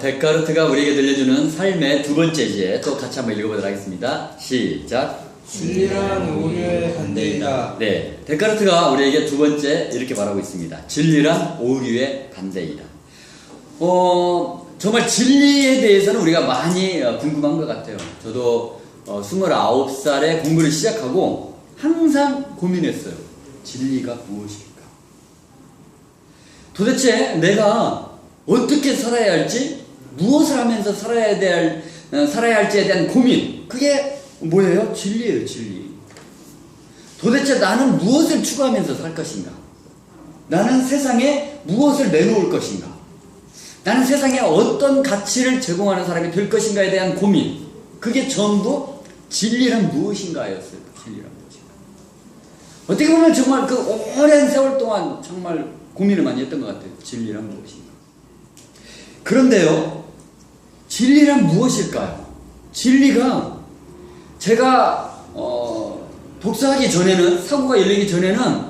데카르트가 우리에게 들려주는 삶의 두 번째 지혜 또 같이 한번 읽어보도록 하겠습니다. 시작. 진리란 오류의 반대이다. 네, 데카르트가 우리에게 두 번째 이렇게 말하고 있습니다. 진리란 오류의 반대이다. 정말 진리에 대해서는 우리가 많이 궁금한 것 같아요. 저도 29살에 공부를 시작하고 항상 고민했어요. 진리가 무엇일까? 도대체 내가 어떻게 살아야 할지, 무엇을 하면서 살아야 할지에 대한 고민. 그게 뭐예요? 진리예요, 진리. 도대체 나는 무엇을 추구하면서 살 것인가? 나는 세상에 무엇을 내놓을 것인가? 나는 세상에 어떤 가치를 제공하는 사람이 될 것인가에 대한 고민. 그게 전부 진리란 무엇인가였어요. 진리란 무엇인가. 어떻게 보면 정말 그 오랜 세월 동안 정말 고민을 많이 했던 것 같아요. 진리란 무엇인가. 그런데요, 진리란 무엇일까요? 진리가 제가 독서하기 전에는, 사고가 열리기 전에는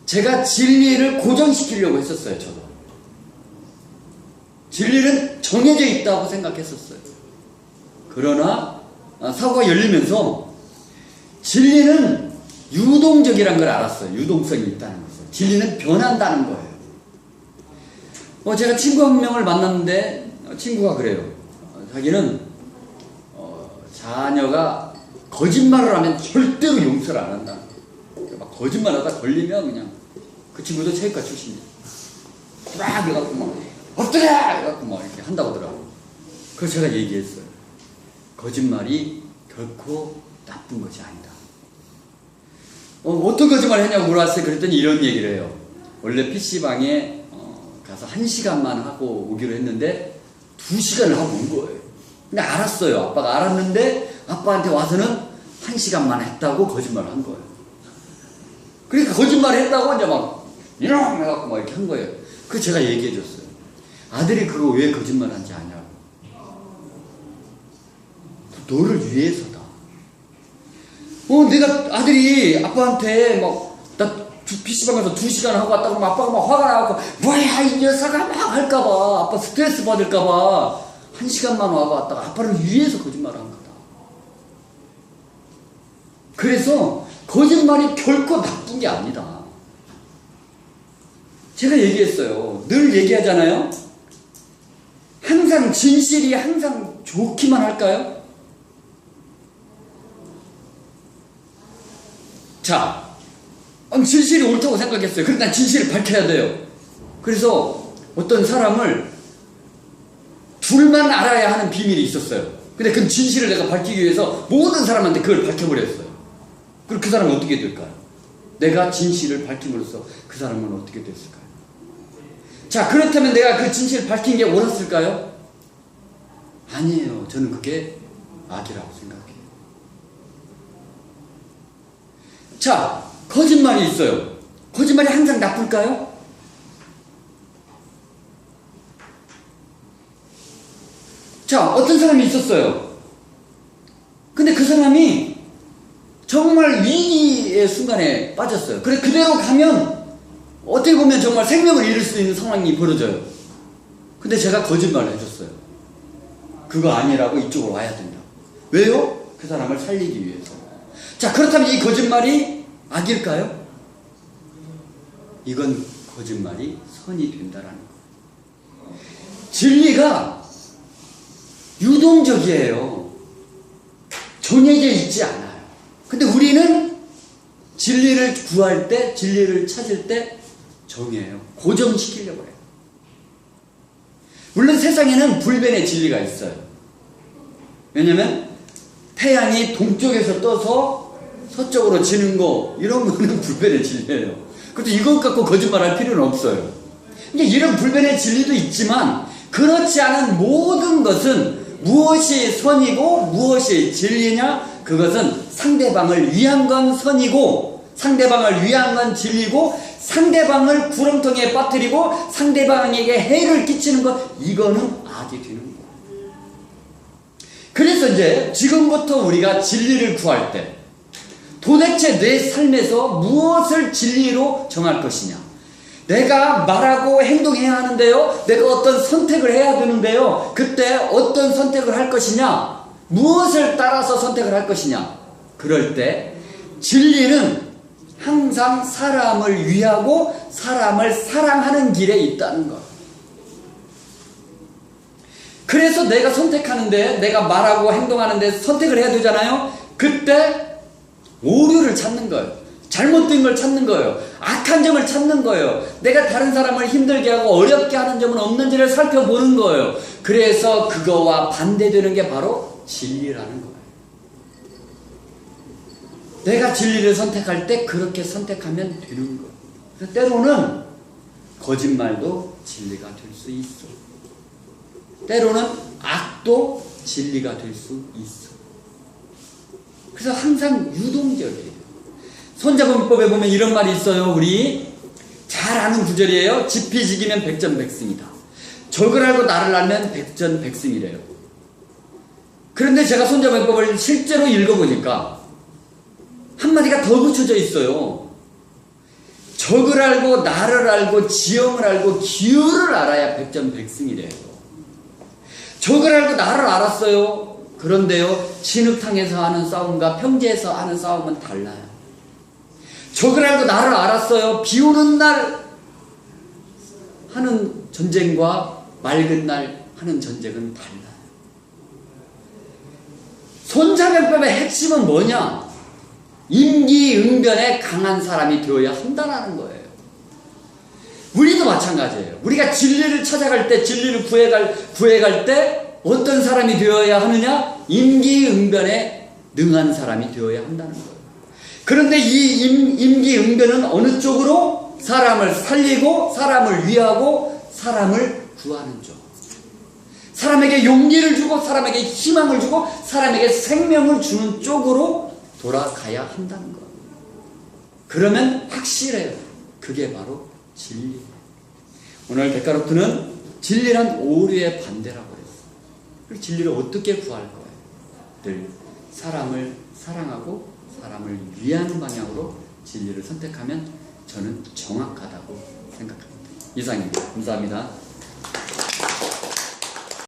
제가 진리를 고정시키려고 했었어요. 저도 진리는 정해져 있다고 생각했었어요. 그러나 사고가 열리면서 진리는 유동적이라는 걸 알았어요. 유동성이 있다는 것을. 진리는 변한다는 거예요. 제가 친구 한 명을 만났는데 친구가 그래요. 자기는 자녀가 거짓말을 하면 절대로 용서를 안 한다. 막 거짓말하다 걸리면 그냥, 그 친구도 체육과 출신이에요. 막 해갖고 막 어떻게 해갖고 막 이렇게 한다고 하더라고. 그래서 제가 얘기했어요. 거짓말이 결코 나쁜 것이 아니다. 어떤 거짓말 했냐고 물어봤어요. 그랬더니 이런 얘기를 해요. 원래 PC방에 가서 1시간만 하고 오기로 했는데 2시간을 하고 온 거예요. 근데 알았어요. 아빠가 알았는데 아빠한테 와서는 1시간만 했다고 거짓말을 한 거예요. 그러니까 거짓말을 했다고 이제 막 이런 해갖고 막 이렇게 한 거예요. 그래서 제가 얘기해 줬어요. 아들이 그거 왜 거짓말 한지 아냐고. 너를 위해서다. 내가 아들이 아빠한테 나 PC방 가서 2시간 하고 왔다고 하면 아빠가 막 화가 나고, 뭐야 이 녀석아 막 할까봐, 아빠 스트레스 받을까봐 1시간만 와고 왔다가 아빠를 위해서 거짓말을 한 거다. 그래서 거짓말이 결코 나쁜 게 아니다. 제가 얘기했어요. 늘 얘기하잖아요. 항상 진실이 항상 좋기만 할까요? 자, 진실이 옳다고 생각했어요. 그런데 난 진실을 밝혀야 돼요. 그래서 어떤 사람을 둘만 알아야 하는 비밀이 있었어요. 근데 그 진실을 내가 밝히기 위해서 모든 사람한테 그걸 밝혀버렸어요. 그럼 그 사람은 어떻게 될까요? 내가 진실을 밝힘으로써 그 사람은 어떻게 됐을까요? 자, 그렇다면 내가 그 진실을 밝힌 게 옳았을까요? 아니에요. 저는 그게 악이라고 생각해요. 자, 거짓말이 있어요. 거짓말이 항상 나쁠까요? 자, 어떤 사람이 있었어요. 근데 그 사람이 정말 위기의 순간에 빠졌어요. 그래, 그대로 가면 어떻게 보면 정말 생명을 잃을 수 있는 상황이 벌어져요. 근데 제가 거짓말을 해줬어요. 그거 아니라고, 이쪽으로 와야 된다. 왜요? 그 사람을 살리기 위해서. 자, 그렇다면 이 거짓말이 악일까요? 이건 거짓말이 선이 된다라는 거예요. 진리가 유동적이에요. 정해져 있지 않아요. 근데 우리는 진리를 구할 때, 진리를 찾을 때 정해요. 고정시키려고 해요. 물론 세상에는 불변의 진리가 있어요. 왜냐면 태양이 동쪽에서 떠서 서쪽으로 지는 거, 이런 거는 불변의 진리예요. 그래도 이것 갖고 거짓말할 필요는 없어요. 이런 불변의 진리도 있지만, 그렇지 않은 모든 것은 무엇이 선이고 무엇이 진리냐? 그것은 상대방을 위한 건 선이고, 상대방을 위한 건 진리고, 상대방을 구렁텅이에 빠뜨리고 상대방에게 해를 끼치는 것, 이거는 악이 되는 거예요. 그래서 이제 지금부터 우리가 진리를 구할 때 도대체 내 삶에서 무엇을 진리로 정할 것이냐, 내가 말하고 행동해야 하는데요. 내가 어떤 선택을 해야 되는데요. 그때 어떤 선택을 할 것이냐? 무엇을 따라서 선택을 할 것이냐? 그럴 때 진리는 항상 사람을 위하고 사람을 사랑하는 길에 있다는 것. 그래서 내가 선택하는데, 내가 말하고 행동하는데 선택을 해야 되잖아요. 그때 오류를 찾는 거예요. 잘못된 걸 찾는 거예요. 악한 점을 찾는 거예요. 내가 다른 사람을 힘들게 하고 어렵게 하는 점은 없는지를 살펴보는 거예요. 그래서 그거와 반대되는 게 바로 진리라는 거예요. 내가 진리를 선택할 때 그렇게 선택하면 되는 거예요. 그래서 때로는 거짓말도 진리가 될 수 있어. 때로는 악도 진리가 될 수 있어. 그래서 항상 유동적이에요. 손자병법에 보면 이런 말이 있어요. 우리 잘 아는 구절이에요. 지피지기면 백전백승이다. 적을 알고 나를 알면 백전백승이래요. 그런데 제가 손자병법을 실제로 읽어보니까 한마디가 더 붙여져 있어요. 적을 알고 나를 알고 지형을 알고 기후를 알아야 백전백승이래요. 적을 알고 나를 알았어요. 그런데요, 진흙탕에서 하는 싸움과 평지에서 하는 싸움은 달라요. 적을 알고 나를 알았어요. 비 오는 날 하는 전쟁과 맑은 날 하는 전쟁은 달라요. 손자병법의 핵심은 뭐냐? 임기응변에 강한 사람이 되어야 한다는 거예요. 우리도 마찬가지예요. 우리가 진리를 찾아갈 때, 진리를 구해갈 때 어떤 사람이 되어야 하느냐? 임기응변에 능한 사람이 되어야 한다는 거예요. 그런데 이 임기응변은 어느 쪽으로? 사람을 살리고 사람을 위하고 사람을 구하는 쪽. 사람에게 용기를 주고 사람에게 희망을 주고 사람에게 생명을 주는 쪽으로 돌아가야 한다는 거예요. 그러면 확실해요. 그게 바로 진리예요. 오늘 데카르트는 진리란 오류의 반대라고 그랬어요. 그 진리를 어떻게 구할 거예요? 늘 사람을 사랑하고 사람을 위하는 방향으로 진리를 선택하면 저는 정확하다고 생각합니다. 이상입니다. 감사합니다.